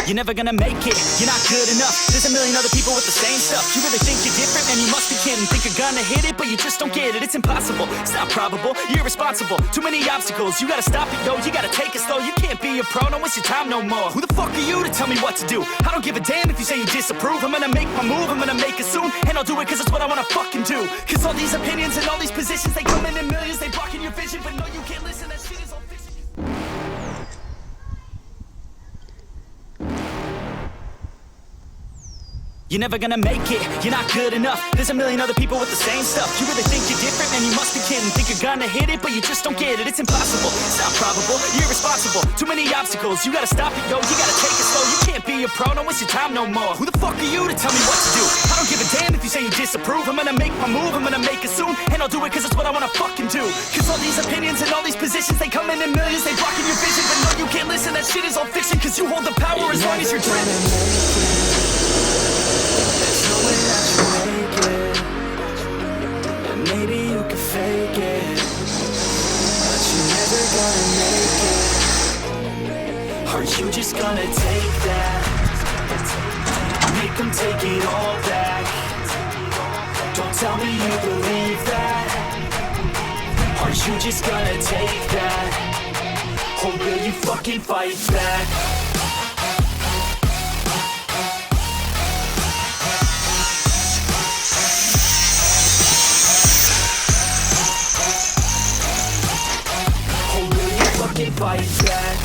You're never gonna make it, you're not good enough. There's a million other people with the same stuff. You really think you're different? Man, you must be kidding. Think you're gonna hit it, but you just don't get it. It's impossible, it's not probable, you're irresponsible. Too many obstacles, you gotta stop it, yo. You gotta take it slow, you can't be a pro. Don't waste your time no more. Who the fuck are you to tell me what to do? I don't give a damn if you say you disapprove. I'm gonna make my move, I'm gonna make it soon. And I'll do it cause it's what I wanna fucking do. Cause all these opinions and all these positions, they come in millions. They blocking your vision, but no, you can't listen. That shit is all fiction. You're never gonna make it, you're not good enough. There's a million other people with the same stuff. You really think you're different? Man, you must be kidding. Think you're gonna hit it, but you just don't get it. It's impossible, it's not probable, you're irresponsible. Too many obstacles, you gotta stop it, yo. You gotta take it slow, you can't be a pro. Don't waste your time no more. Who the fuck are you to tell me what to do? I don't give a damn if you say you disapprove. I'm gonna make my move, I'm gonna make it soon. And I'll do it cause it's what I wanna fucking do. Cause all these opinions and all these positions, they come in millions. They blocking your vision, but no, you can't listen. That shit is all fiction. Cause you hold the power as long as you're dreaming. Maybe you can fake it, but you're never gonna make it. Are you just gonna take that? Make them take it all back. Don't tell me you believe that. Are you just gonna take that? Or will you fucking fight back? Fight back.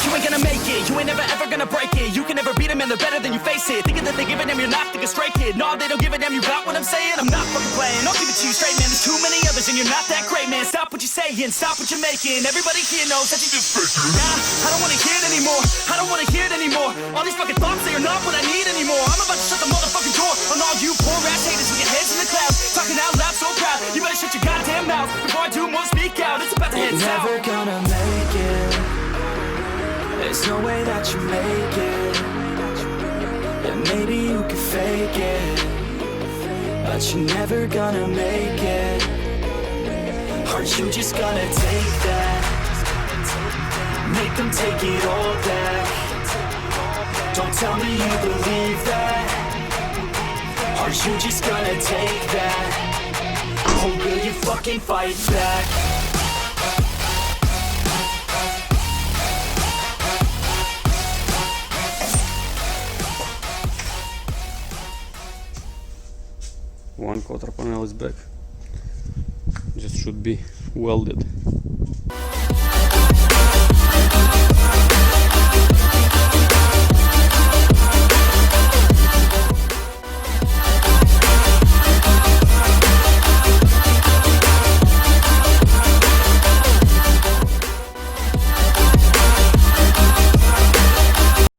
You ain't gonna make it, you ain't never ever gonna break it. You can never beat them and they're better than you face it. Thinking that they give a damn, you're not thinking straight, kid. No, they don't give a damn, you got what I'm saying? I'm not fucking playing, I'll give it to you straight, man. There's too many others and you're not that great, man. Stop what you're saying, stop what you're making. Everybody here knows that you just fake it. Nah, I don't wanna hear it anymore, I don't wanna hear it anymore. All these fucking thoughts, they are not what I need anymore. I'm about to shut the motherfucking door on all you poor ass haters with your heads in the clouds. Talking out loud so proud, you better shut your goddamn mouth before I do more speak out. It's about to head south. You're never gonna make it, there's no way that you make it. And maybe you can fake it, but you're never gonna make it. Are you just gonna take that? Make them take it all back. Don't tell me you believe that. Are you just gonna take that? Or will you fucking fight back? One quarter panel is back, just should be welded.